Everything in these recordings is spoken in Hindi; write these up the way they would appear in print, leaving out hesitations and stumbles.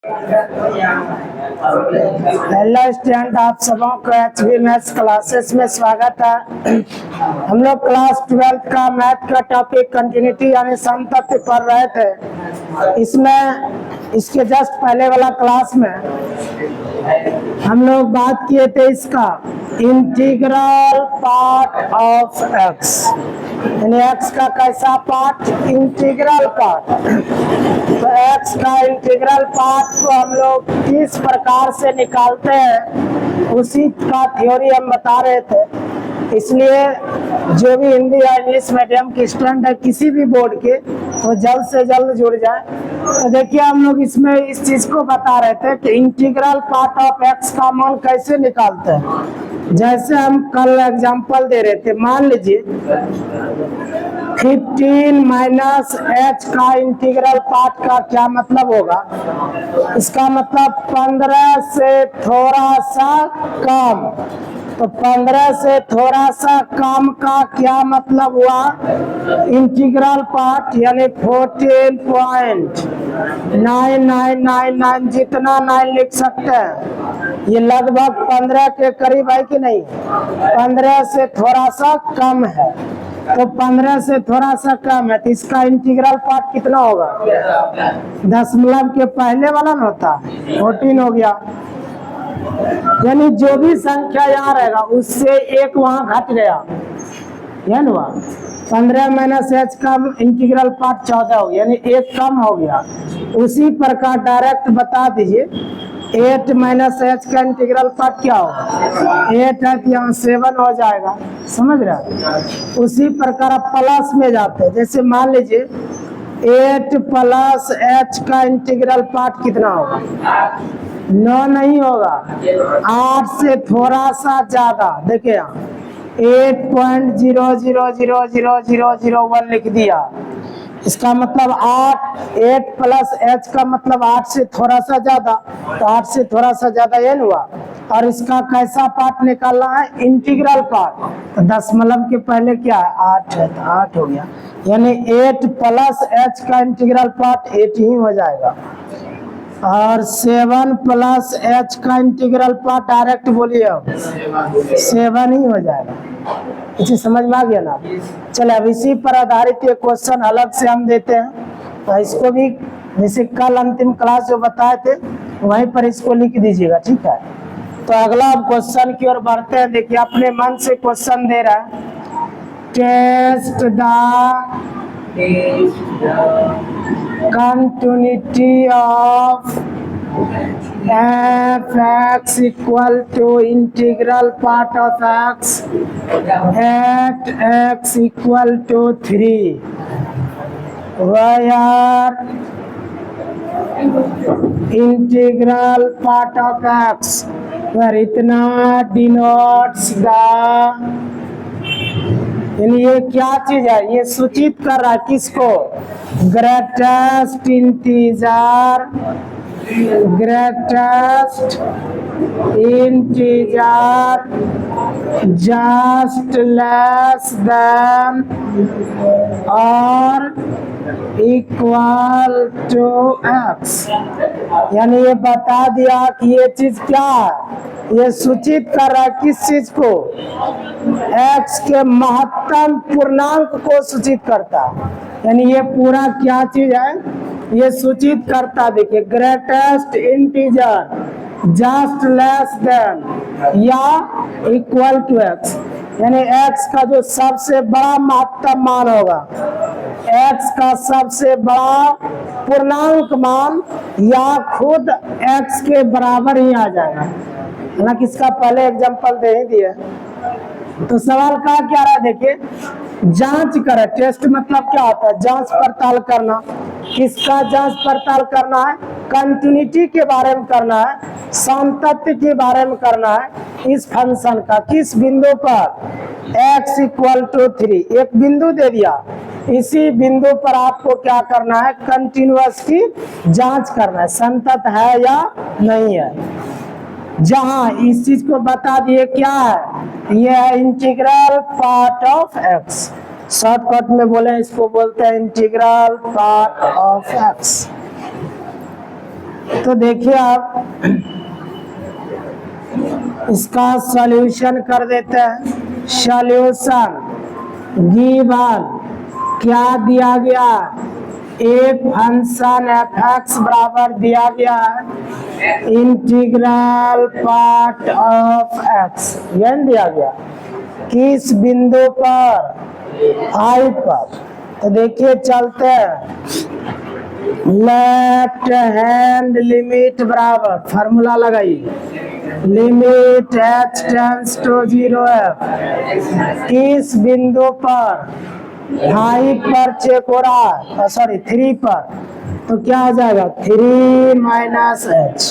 हेलो स्टूडेंट, आप सबों को एचबी मैथ्स क्लासेस में स्वागत है। हम लोग क्लास 12 का मैथ का टॉपिक कंटिन्यूटी यानी समतत्व पढ़ रहे थे। इसके जस्ट पहले वाला क्लास में हम लोग बात किए थे इसका इंटीग्रल पार्ट ऑफ एक्स, यानी एक्स का कैसा पार्ट, इंटीग्रल पार्ट। तो एक्स का इंटीग्रल पार्ट को हम लोग किस प्रकार से निकालते हैं उसी का थ्योरी हम बता रहे थे। इसलिए जो भी हिंदी या इंग्लिश मीडियम की स्टूडेंट है किसी भी बोर्ड के, तो जल्द से जल्द जुड़ जाए। तो देखिए हम लोग इसमें इस चीज को बता रहे थे कि इंटीग्रल पार्ट ऑफ एक्स का मान कैसे निकालते हैं। जैसे हम कल एग्जांपल दे रहे थे, मान लीजिए 15 माइनस एच का इंटीग्रल पार्ट का क्या मतलब होगा। इसका मतलब 15 से थोड़ा सा कम। तो 15 से थोड़ा सा कम का क्या मतलब हुआ, इंटीग्रल पार्ट यानी 14.9999, जितना 9 लिख सकते हैं। ये लगभग 15 के करीब है कि नहीं, 15 से थोड़ा सा कम है। तो 15 से थोड़ा सा कम है तो इसका इंटीग्रल पार्ट कितना होगा, दशमलव के पहले वाला ना होता 14 हो गया। यानी जो भी संख्या यहाँ रहेगा उससे एक वहाँ घट गया, यह ना 15 माइनस एच का इंटीग्रल पार्ट 14 हो गया, यानी एक कम हो गया। उसी प्रकार डायरेक्ट बता दीजिए 8 माइनस एच का इंटीग्रल पार्ट क्या होगा, 8 है तो यहाँ 7 हो जाएगा, समझ रहे। उसी प्रकार आप प्लस में जाते हैं, जैसे मान लीजिए 8 प्लस एच का इंटीग्रल पार्ट कितना होगा, 9 नहीं होगा, 8 से थोड़ा सा ज्यादा। देखिए यहाँ 8.00000001 लिख दिया। इसका मतलब 8 प्लस एच का मतलब 8 से थोड़ा सा ज्यादा, तो 8 से थोड़ा सा ज्यादा ये हुआ। और इसका कैसा पार्ट निकालना है, इंटीग्रल पार्ट। तो दशमलव के पहले क्या है, 8 है, तो 8 हो गया। यानी 8 प्लस एच का इंटीग्रल पार्ट 8 ही हो जाएगा। और 7 प्लस एच का इंटीग्रल पार्ट डायरेक्ट बोलिए अब 7 ही हो जाएगा। इसे समझ में आ गया ना। चले अब इसी पर आधारित एक क्वेश्चन अलग से हम देते हैं, तो इसको भी जैसे कल अंतिम क्लास जो बताए थे वहीं पर इसको लिख दीजिएगा, ठीक है। तो अगला अब क्वेश्चन की ओर बढ़ते हैं। देखिए अपने मन से क्वेश्चन दे रहा है, test the continuity of f(x) equal to integral part of x at x equal to 3, where integral part of x where इतना denotes the, यानी ये क्या चीज है, ये सूचित कर रहा है किसको, greatest integer just less than और इक्वल टू एक्स। यानी ये बता दिया कि ये चीज क्या है, ये सूचित कर रहा है किस चीज को, एक्स के महत्तम पूर्णांक को सूचित करता है। यानी ये पूरा क्या चीज है, ये सूचित करता, देखिए greatest integer just less than या इक्वल टू एक्स, यानी एक्स का जो सबसे बड़ा महत्तम मान होगा, एक्स का सबसे बड़ा पूर्णांक मान या खुद एक्स के बराबर ही आ जाएगा। हालांकि इसका पहले एग्जांपल दे ही दिए। तो सवाल का क्या रहा, देखिए जांच करें। टेस्ट मतलब क्या होता है, जांच पड़ताल करना। किसका जांच पड़ताल करना है, कंटिन्यूटी के बारे में करना है, सामतत्व के बारे में करना है। इस फंक्शन का किस बिंदु पर, x इक्वल टू 3, एक बिंदु दे दिया, इसी बिंदु पर आपको क्या करना है, कंटिन्यूअस की जांच करना है, संतत है या नहीं है। जहां इस चीज को बता दिए क्या है, यह है integral part of x. Shortcut में बोले इसको बोलते हैं इंटीग्रल पार्ट ऑफ एक्स। तो देखिए आप इसका सॉल्यूशन कर देते हैं। सॉल्यूशन गिवन क्या दिया गया, एक फंक्शन f(x) बराबर दिया गया है इंटीग्रल पार्ट ऑफ x, यह दिया गया किस बिंदु पर, i पर। तो देखिए चलते हैं, लेफ्ट हैंड लिमिट बराबर फार्मूला लगाइए, limit h tends to 0f, किस बिंदु पर 5 पर चेक हो रहा है, सॉरी 3 पर, तो क्या आ जाएगा 3 माइनस h,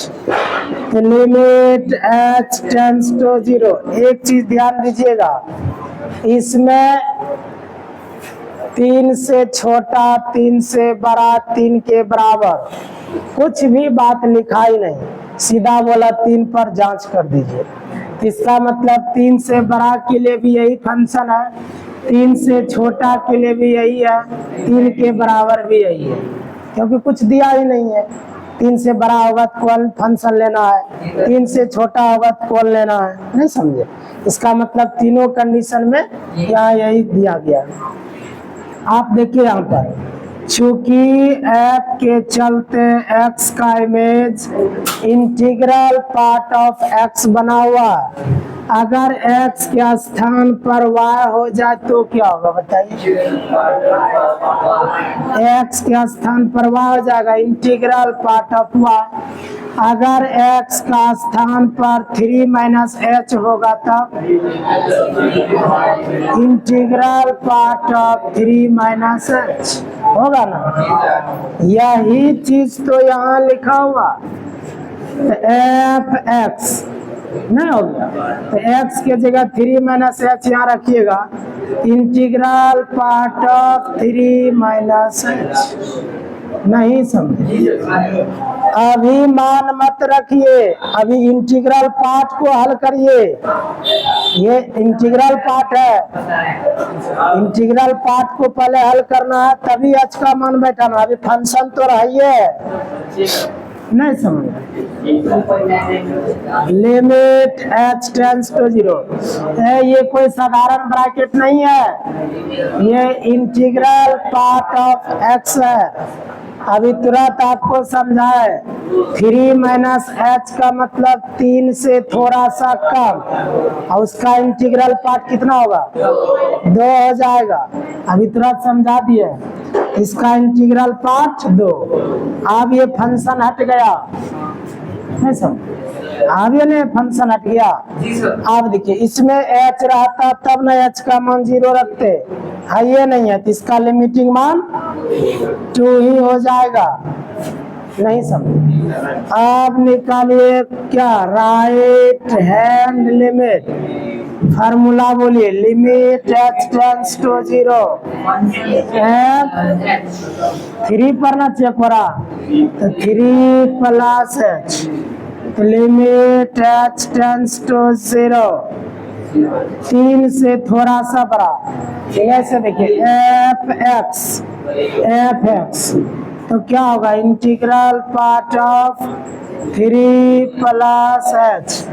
तो लिमिट h टेंड्स टू 0। एक चीज ध्यान दीजिएगा, इसमें 3 से छोटा, 3 से बड़ा, 3 के बराबर कुछ भी बात लिखा ही नहीं, सीधा बोला 3 पर जांच कर दीजिए। इसका मतलब 3 से बड़ा के लिए भी यही फंक्शन है, 3 से छोटा के लिए भी यही है, 3 के बराबर भी यही है, क्योंकि कुछ दिया ही नहीं है। 3 से बड़ा होगा तो कौन फंक्शन लेना है, 3 से छोटा होगा तो कौन लेना है, नहीं समझे। इसका मतलब तीनों कंडीशन में यहाँ यही दिया गया है। आप देखिए यहाँ पर, चूंकि f के चलते x का image integral part of x बना हुआ, अगर x के स्थान पर y हो जाए तो क्या होगा बताइए, x के स्थान पर y हो जाएगा इंटीग्रल पार्ट ऑफ y। अगर x का स्थान पर 3 माइनस h होगा तब integral part of 3 minus h होगा ना। यही चीज तो यहाँ लिखा हुआ f(x) नहीं हो गया, तो x के जगह 3 माइनस h यहाँ रखिएगा, integral part of 3 minus h। नहीं समझे, अभी मान मत रखिए, अभी इंटीग्रल पार्ट को हल करिए। ये इंटीग्रल पार्ट है, इंटीग्रल पार्ट को पहले हल करना है, तभी h का मान बैठाना। अभी फंक्शन तो रहिए, नहीं समझ। लिमिट h टेंड्स टू 0 है, ये कोई साधारण ब्रैकेट नहीं है, ये इंटीग्रल पार्ट ऑफ x है। अभी तुरंत आपको समझाए, 3 माइनस h का मतलब 3 से थोड़ा सा कम, और उसका इंटीग्रल पार्ट कितना होगा 2 हो जाएगा। अभी तुरंत समझा दिए, इसका इंटीग्रल पार्ट 2। अब ये फंक्शन हट गया, नहीं समझ, अब ये नहीं फंक्शन हट गया। अब देखिए इसमें h रहता तब ना h का मान 0 रखते, है ये नहीं है, तो इसका लिमिटिंग मान 2 ही हो जाएगा, नहीं समझ। अब निकालिए क्या, राइट हैंड लिमिट, फार्मूला बोलिए, लिमिट h टेंड्स टू 0, 3 पर ना चेक हो रहा, तो 3 प्लस h, तो लिमिट h टेंड्स टू 0, 3 से थोड़ा सा बड़ा, ऐसे देखिए f(x), तो क्या होगा integral part of 3 plus h।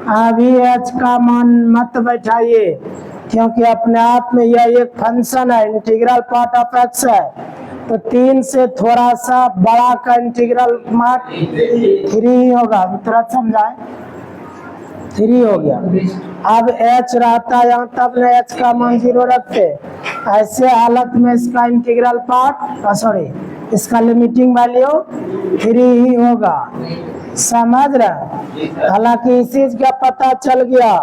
अभी h का मान मत बैठाइए, क्योंकि अपने आप में यह एक फंक्शन है, इंटीग्रल पार्ट ऑफ x है, तो 3 से थोड़ा सा बड़ा का इंटीग्रल मान 3 होगा। तुरंत समझाए, 3 हो गया। अब h रहता यहाँ, तब न h का मान 0 रखते, ऐसे हालत में इसका इंटीग्रल पार्ट, सॉरी इसका लिमिटिंग वैल्यू 3 ही होगा, समझ रहे। हालांकि इस चीज का पता चल गया,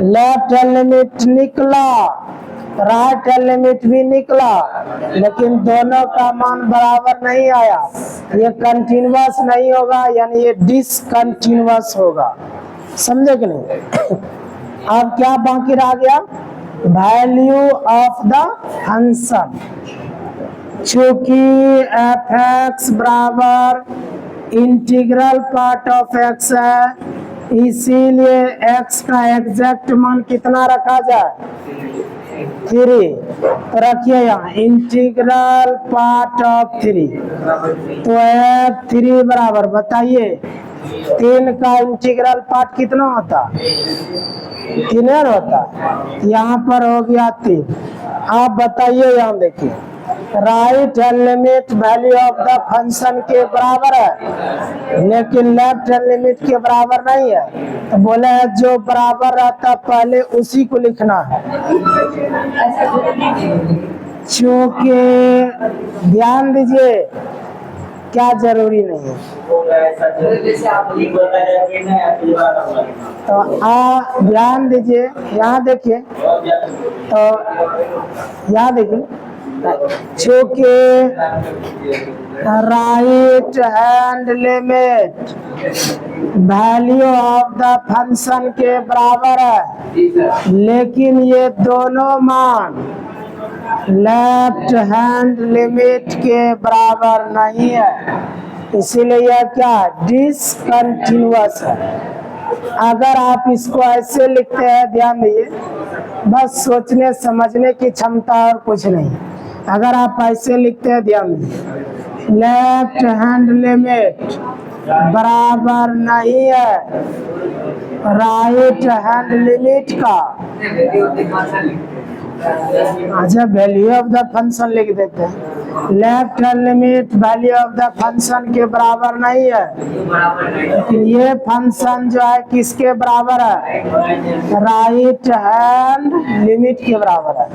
लेफ्ट हैंड लिमिट निकला, राइट हैंड लिमिट भी निकला, लेकिन दोनों का मान बराबर नहीं आया, ये कंटिन्यूअस नहीं होगा, यानी ये डिसकंटिन्यूअस होगा, समझे कि नहीं। अब क्या बाकी रह गया, वैल्यू ऑफ द फंक्शन। चूंकि f(x) बराबर इंटीग्रल पार्ट ऑफ x है, इसीलिए x का एग्जैक्ट मान कितना रखा जाए, 3, तो रखिए यहाँ इंटीग्रल पार्ट ऑफ 3, तो f3 बराबर बताइए 3 का इंटीग्रल पार्ट कितना होता, 3 होता, यहाँ पर हो गया 3। आप बताइए, यहाँ देखिए right hand limit value of the function के बराबर है, लेकिन लेफ्ट हैंड लिमिट के बराबर नहीं है। तो बोले है जो बराबर रहता पहले उसी को लिखना है, क्योंकि ध्यान दीजिए क्या जरूरी नहीं है। तो ध्यान दीजिए, यहाँ देखिए, तो यहाँ देखिए चूँकि right hand limit value of the function के बराबर है, लेकिन ये दोनों मान लेफ्ट हैंड लिमिट के बराबर नहीं है, इसीलिए यह क्या डिसकंटिन्यूअस है। अगर आप इसको ऐसे लिखते हैं, ध्यान दीजिए, बस सोचने समझने की क्षमता और कुछ नहीं। अगर आप ऐसे लिखते हैं, ध्यान दीजिए, लेफ्ट हैंड लिमिट बराबर नहीं है राइट हैंड लिमिट का, अच्छा वैल्यू ऑफ द फंक्शन लिख देते हैं, left hand limit value of the function के बराबर नहीं है, लेकिन ये फंक्शन जो है किसके बराबर है, राइट हैंड लिमिट के बराबर है।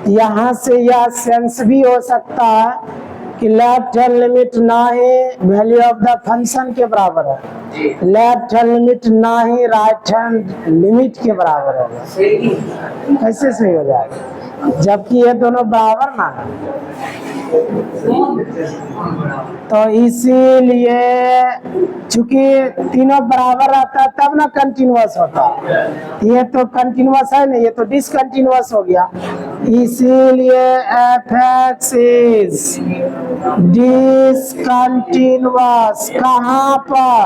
यहाँ से यह सेंस भी हो सकता है कि लेफ्ट हैंड लिमिट ना ही वैल्यू ऑफ द फंक्शन के बराबर है, लेफ्ट हैंड लिमिट ना ही राइट हैंड लिमिट के बराबर है। कैसे सही हो जाएगा जबकि ये दोनों बराबर ना है। तो इसीलिए चूंकि तीनों बराबर रहता है तब ना कंटिन्यूअस होता, ये तो कंटिन्यूअस है नहीं, ये तो डिसकंटिन्यूअस हो गया। इसीलिए f(x) इज डिसकंटिन्यूअस कहाँ पर,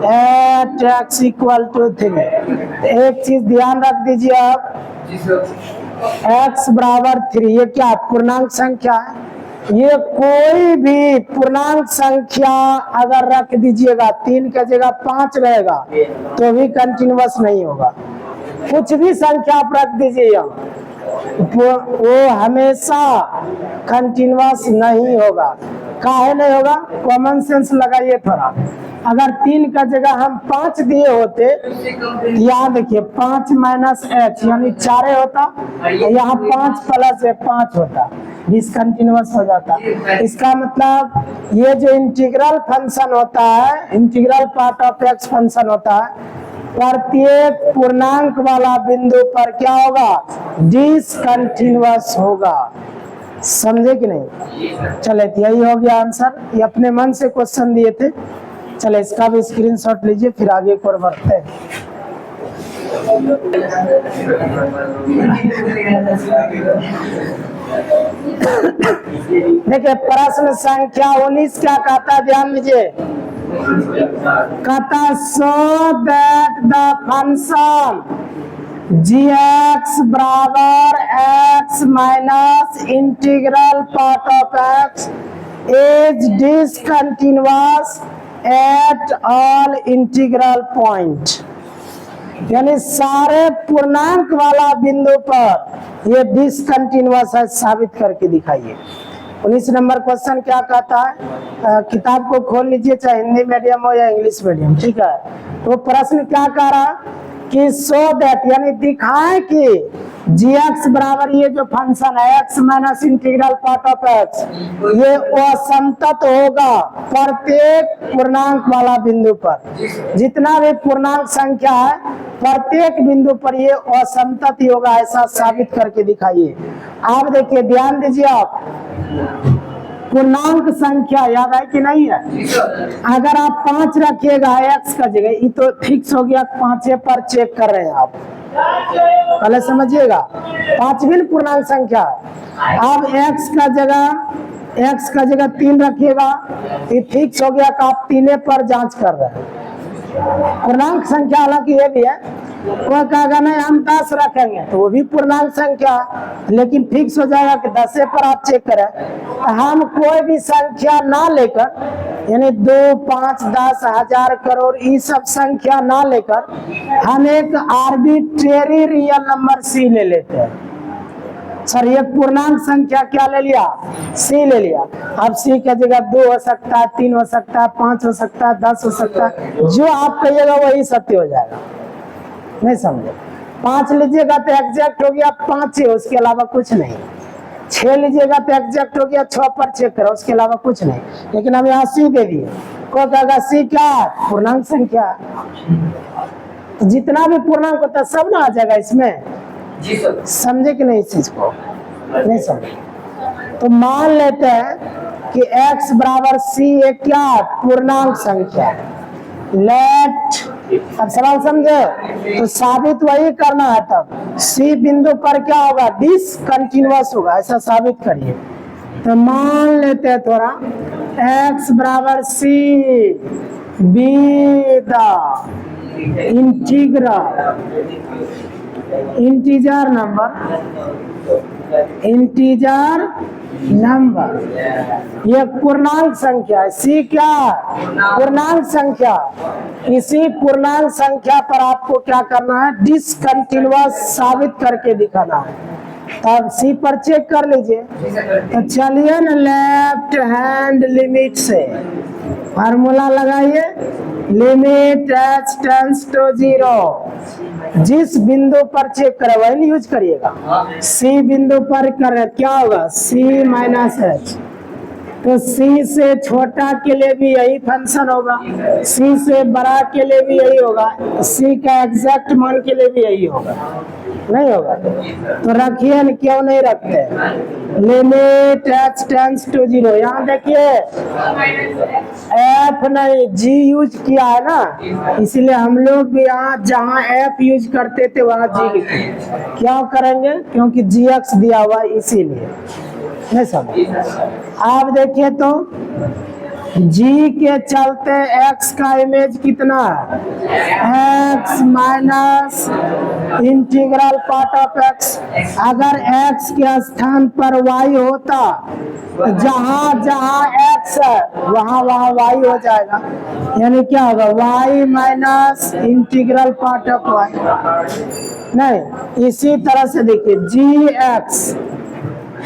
एट x = 3। एक चीज ध्यान रख दीजिए आप, x बराबर 3, ये क्या पूर्णांक संख्या है, ये कोई भी पूर्णांक संख्या अगर रख दीजिएगा 3 की जगह 5 रहेगा तो भी कंटिन्यूअस नहीं होगा। कुछ भी संख्या आप रख दीजिए यहाँ, वो हमेशा कंटिन्यूअस नहीं होगा। काहे नहीं होगा, कॉमन सेंस लगाइए थोड़ा। अगर 3 का जगह हम 5 दिए होते, यहाँ देखिए 5 - h यानी 4 होता, यहाँ 5 + 5 होता, डिसकंटिन्यूअस हो जाता। इसका मतलब ये जो इंटीग्रल फंक्शन होता है, integral part of x function होता है, प्रत्येक पूर्णांक वाला बिंदु पर क्या होगा, डिसकंटिन्यूअस होगा। समझे कि नहीं? चले यही हो गया आंसर, ये अपने मन से क्वेश्चन दिए थे। चले इसका भी स्क्रीनशॉट लीजिए, फिर आगे को बढ़ते हैं। देखिए प्रश्न संख्या 19 क्या कहता है, ध्यान दीजिए। कहता so that the function gx बराबर x minus integral part of x is discontinuous at all integral point, यानी सारे पूर्णांक वाला बिंदु पर ये डिसकंटिन्यूअस है, साबित करके दिखाइए। 19 नंबर क्वेश्चन क्या कहता है, किताब को खोल लीजिए, चाहे हिंदी मीडियम हो या इंग्लिश मीडियम, ठीक है। तो प्रश्न क्या कह रहा कि सो दैट यानी दिखाएं कि gx बराबर ये जो फंक्शन है x minus integral part of x, ये असंतत होगा प्रत्येक पूर्णांक वाला बिंदु पर। जितना भी पूर्णांक संख्या है प्रत्येक बिंदु पर ये असंतत ही होगा, ऐसा साबित करके दिखाइए। आप देखिए, ध्यान दीजिए, आप पूर्णांक संख्या याद है कि नहीं है। अगर आप 5 रखिएगा x का जगह, ये तो फिक्स हो गया, 5 पर चेक कर रहे हैं आप, पहले समझिएगा 5 भी पूर्णांक संख्या। आप x का जगह 3 रखिएगा, ये फिक्स हो गया कि आप 3 पर जांच कर रहे हैं। पूर्णांक संख्या हालांकि ये भी है, कोई कहेगा नहीं हम 10 रखेंगे, तो वो भी पूर्णांक संख्या, लेकिन फिक्स हो जाएगा कि 10 पर आप चेक करें। हम कोई भी संख्या ना लेकर, यानी 2, 5, 10, 1000, करोड़ ये सब संख्या ना लेकर हम एक आर्बिट्रेरी रियल नंबर सी ले लेते हैं। सर एक पूर्णांक संख्या क्या ले लिया, सी ले लिया। अब सी की जगह 2 हो सकता है, 3 हो सकता है, 5 हो सकता है, 10 हो सकता है, जो आप कहिएगा वही सत्य हो जाएगा। नहीं समझे? 5 लीजिएगा तो एग्जैक्ट हो गया 5 है, उसके अलावा कुछ नहीं। 6 लीजिएगा तो एग्जैक्ट हो गया 6 पर चेक करो, उसके अलावा कुछ नहीं। लेकिन हम यहाँ सी दे दिए, को कहेगा सी क्या पूर्णांक संख्या, तो जितना भी पूर्णांक होता है सब ना आ जाएगा इसमें। जी सर। समझे कि नहीं इस चीज को? नहीं समझे तो मान लेते हैं कि x बराबर c एक क्या पूर्णांक संख्या। लेट, अब सवाल समझे तो साबित वही करना है। तब c बिंदु पर क्या होगा, डिसकंटिन्यूअस होगा, ऐसा साबित करिए। तो मान लेते हैं थोड़ा x बराबर c be the integer number, ये पूर्णांक संख्या है। सी क्या पूर्णांक संख्या। इसी पूर्णांक संख्या पर आपको क्या करना है, डिसकंटिन्यूअस साबित करके दिखाना है। तब सी पर चेक कर लीजिए। तो चलिए ना लेफ्ट हैंड लिमिट से फार्मूला लगाइए, लिमिट h टेंड्स टू 0। जिस बिंदु पर चेक करे वही यूज करिएगा। सी बिंदु पर करे क्या होगा, c माइनस h। तो c से छोटा के लिए भी यही फंक्शन होगा, c से बड़ा के लिए भी यही होगा, c का एग्जैक्ट मान के लिए भी यही होगा। नहीं होगा तो रखिए न, क्यों नहीं रखते। Limit h tends to 0। यहाँ देखिए f नहीं g यूज किया है ना, इसलिए हम लोग भी यहाँ जहाँ f यूज करते थे वहाँ g लिखे। क्या करेंगे, क्योंकि gx दिया हुआ इसीलिए। नहीं समझ? आप देखिए तो g के चलते x का इमेज कितना है, x minus integral part of x। अगर x के स्थान पर y होता तो जहाँ जहाँ x है वहाँ वहाँ y हो जाएगा, यानी क्या होगा y minus integral part of y। नहीं, इसी तरह से देखिए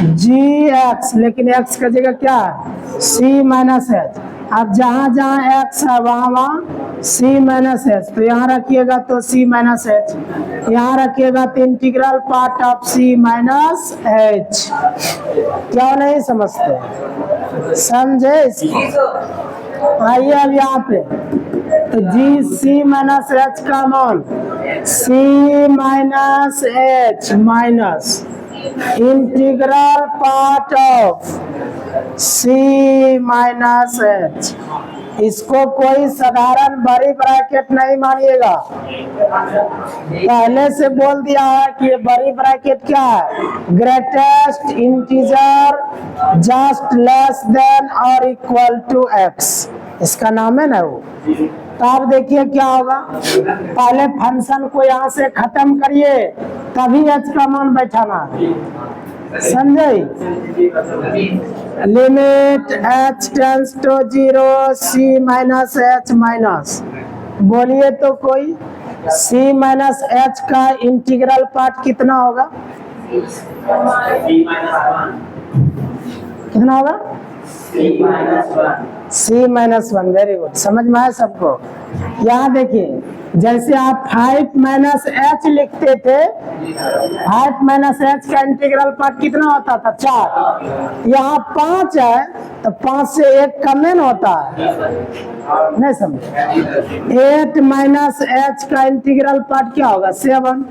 gx, लेकिन x का जगह क्या है, c माइनस एच। अब जहाँ जहाँ x है वहाँ वहाँ c माइनस एच, तो यहाँ रखिएगा तो c माइनस एच, यहाँ रखिएगा तो integral part of c minus H. क्या नहीं समझते, समझे इसको? आइए अब यहाँ पे तो c माइनस एच का मान c minus H minus integral part of c minus H. इसको कोई साधारण बड़ी ब्रैकेट नहीं मानिएगा, पहले से बोल दिया है कि ये बड़ी ब्रैकेट क्या है, greatest integer just less than और इक्वल टू x, इसका नाम है ना वो। तो आप देखिए क्या होगा, पहले फंक्शन को यहाँ से खत्म करिए तभी h का मान बैठाना है, समझे? Limit h tends to 0 c minus H minus, बोलिए तो कोई c माइनस एच का इंटीग्रल पार्ट कितना होगा, कितना होगा, c माइनस 1। वेरी गुड, समझ में आया सबको? यहाँ देखिए जैसे आप 5 माइनस एच लिखते थे, 5 माइनस एच का इंटीग्रल पार्ट कितना होता था, 4। यहाँ 5 है तो 5 से 1 कम नहीं होता है, नहीं समझे? 8 माइनस एच का इंटीग्रल पार्ट क्या होगा, 7।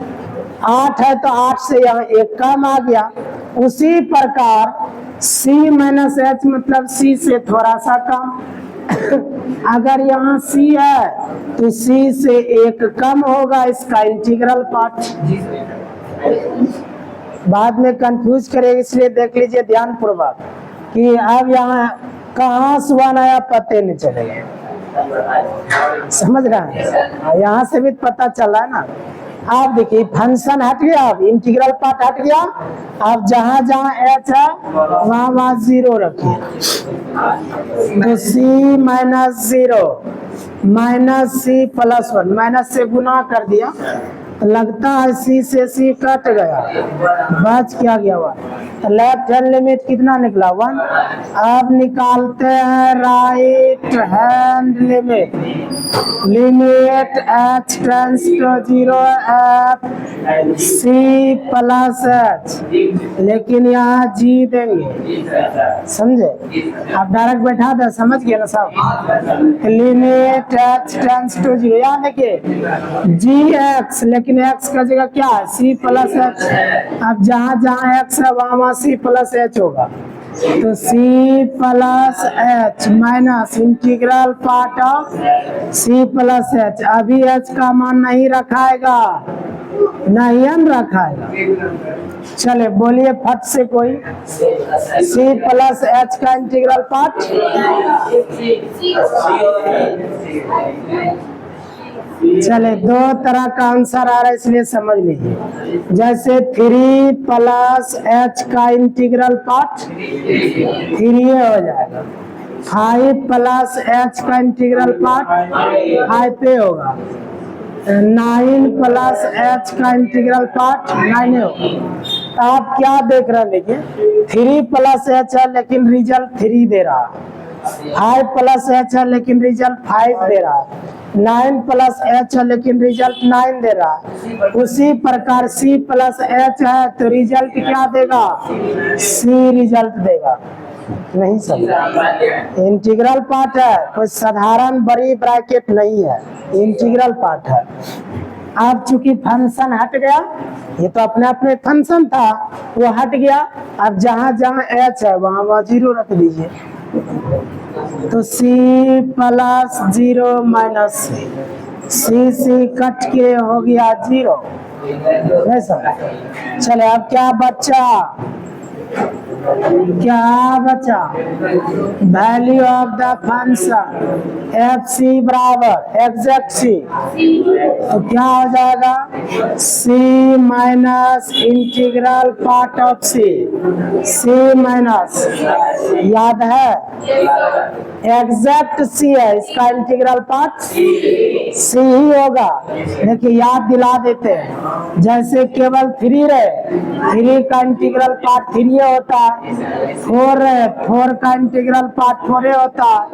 8 है तो 8 से यहाँ 1 कम आ गया। उसी प्रकार c माइनस एच मतलब c से थोड़ा सा कम। अगर यहाँ c है तो c से 1 कम होगा इसका इंटीग्रल पार्ट। बाद में कंफ्यूज करेगा, इसलिए देख लीजिए ध्यान पूर्वक कि अब यहाँ कहाँ से 1 आया पते नहीं चलेगा, समझ रहे हैं? यहाँ से भी पता चला है ना। आप देखिए फंक्शन हट गया, अब इंटीग्रल पार्ट हट गया। अब जहां जहां एच है वहां वहां जीरो रखिए। तो C minus zero minus C plus one, minus से गुना कर दिया, लगता है सी से सी कट गया, बच क्या गया हुआ। लेफ्ट हैंड लिमिट कितना निकला 1। अब निकालते हैं right hand limit. Limit H tends to 0 F C plus H, लेकिन यहाँ जी देंगे, समझे। आप डायरेक्ट बैठा दे, समझ गए ना साहब। लिमिट एच टेंस टू 0, यहाँ देखिए जी एक्स, लेकिन एक्स का जगह क्या है सी प्लस एच। अब जहां जहां एक्स है वहां वहां सी प्लस एच होगा। तो C plus H minus integral part of C plus H. अभी एच का मान नहीं रखाएगा, नहीं हम रखाएगा। चले बोलिए फट से कोई। सी प्लस एच का इंटीग्रल पार्ट चले, दो तरह का आंसर आ रहा है इसलिए समझ लीजिए। जैसे 3 प्लस एच का इंटीग्रल पार्ट 3 हो जाएगा। 5 प्लस एच का इंटीग्रल पार्ट 5 पे होगा। 9 प्लस एच का इंटीग्रल पार्ट 9 होगा। तो आप क्या देख रहे हैं, देखिए 3 प्लस एच है लेकिन रिजल्ट 3 दे रहा है। 5 प्लस एच है लेकिन रिजल्ट 5 दे रहा है। 9 प्लस एच है लेकिन रिजल्ट 9 दे रहा है। उसी प्रकार सी प्लस एच है तो रिजल्ट क्या देगा, सी रिजल्ट देगा। नहीं समझ, इंटीग्रल पार्ट है, कोई साधारण बड़ी ब्रैकेट नहीं है, इंटीग्रल पार्ट है। अब चूंकि फंक्शन हट गया, ये तो अपने अपने फंक्शन था वो हट गया। अब जहां जहां एच है वहां वहां जीरो रख दीजिए। तो सी प्लस 0 माइनस सी, सी कट के हो गया 0। नहीं समझ। चले अब क्या बचा, क्या बचा, value of the function F C बराबर एग्जैक्ट सी। तो क्या हो जाएगा, C minus integral part of C, C minus, याद है एग्जैक्ट सी है, इसका इंटीग्रल पार्ट सी ही होगा। देखिए याद दिला देते हैं, जैसे केवल 3 रहे, 3 का इंटीग्रल पार्ट 3 होता है। 4 रहे, 4 का इंटीग्रल पार्ट 4 होता है।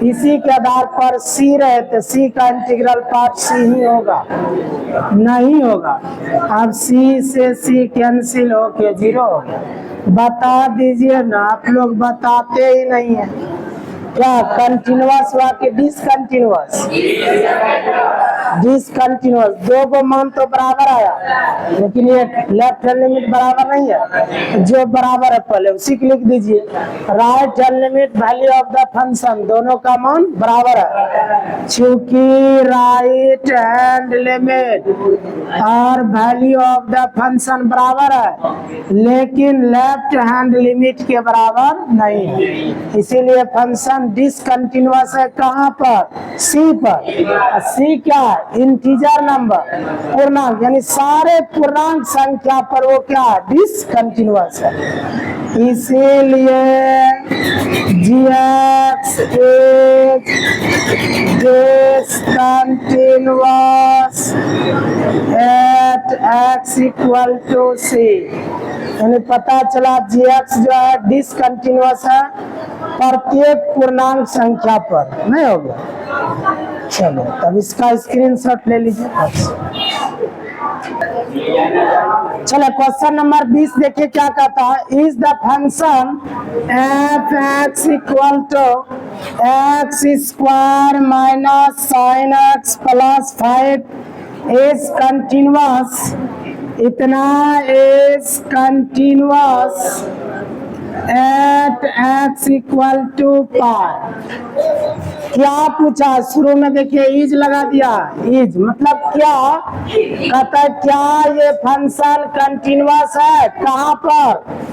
इसी के आधार पर सी रहे तो सी का इंटीग्रल पार्ट सी ही होगा, नहीं होगा। अब सी से सी कैंसिल होके 0 हो गया। बता दीजिए ना, आप लोग बताते ही नहीं है। क्या कंटिन्यूअस हुआ कि डिसकंटिन्यूअस, डिसकंटिन्यूअस। दो को मान तो बराबर आया, लेकिन ये लेफ्ट हैंड लिमिट बराबर नहीं है। जो बराबर है पहले उसी को लिख दीजिए। Right hand limit value of the function, दोनों का मान बराबर है। चूंकि राइट हैंड लिमिट और वैल्यू ऑफ द फंक्शन बराबर है, लेकिन लेफ्ट हैंड लिमिट के बराबर नहीं है, इसीलिए फंक्शन डिसकंटिन्यूअस है। कहाँ पर, सी पर। सी क्या है, इंटीजर नंबर, पूर्णांक, यानी सारे पूर्णांक संख्या पर वो क्या है, डिसकंटिन्यूअस है। इसीलिए gx is discontinuous at x equal to c, यानी पता चला gx जो है डिसकंटिन्यूअस है प्रत्येक पूर्णांक संख्या पर। नहीं हो गया, चलो तब इसका स्क्रीनशॉट ले लीजिए। चलो क्वेश्चन नंबर 20 देखिए क्या कहता है। Is the function F X equal to X square minus sine X plus 5 is continuous, इतना is continuous at X equal to pi. क्या पूछा, शुरू में देखिए इज लगा दिया, इज मतलब क्या, कहता है क्या ये फंक्शन कंटिन्यूअस है, कहाँ पर,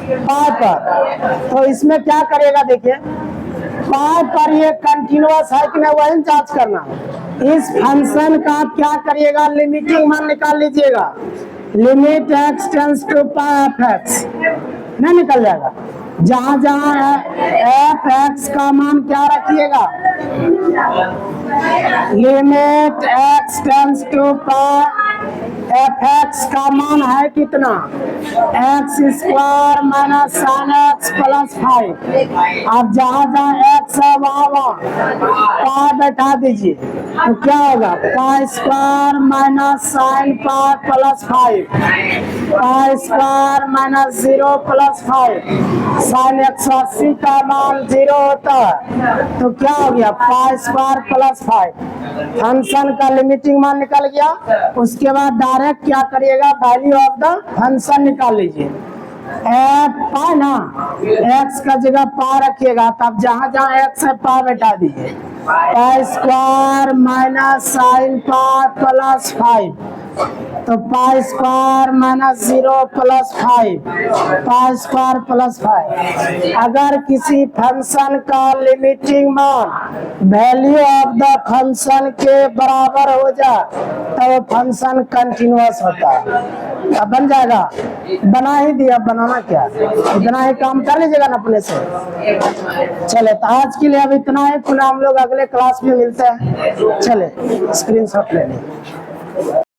पाई पर। तो इसमें क्या करेगा, देखिए पाई पर ये कंटिन्यूअस है कि नहीं वही जांच करना। इस फंक्शन का आप क्या करिएगा, लिमिटिंग मान निकाल लीजिएगा। Limit x tends to pi F X नहीं निकल जाएगा। जहां जहां एफ एक्स का मान क्या रखिएगा, limit x tends to pi F X का मान है कितना, X square minus sine X plus 5। अब जहां जहां एक्स है वहां पाई बैठा दीजिए, तो क्या होगा, pi square minus sine pi plus 5, pi square minus 0 plus 5। Sine 180 का मान 0 होता है, तो क्या हो गया, पाई स्क्वायर प्लस 5। फंक्शन का लिमिटिंग मान निकल गया। उसके बाद डायरेक्ट क्या करिएगा, वैल्यू ऑफ द फंक्शन निकाल लीजिए। एफ पाई ना, एक्स का जगह पाई रखिएगा, तब जहां जहां एक्स है पाई बैठा दीजिए। पाई square minus sine pi plus 5, तो पाई square minus 0 plus 5, pi square plus 5। अगर किसी फंक्शन का लिमिटिंग मान वैल्यू ऑफ द फंक्शन के बराबर हो जाए तो वो फंक्शन कंटिन्यूअस होता है। अब बन जाएगा, बना ही दिया, बनाना क्या, इतना ही काम कर लीजिएगा ना अपने से। चले, तो आज के लिए अब इतना ही, पुनः हम लोग अगले क्लास में मिलते हैं। चले, स्क्रीनशॉट ले लें।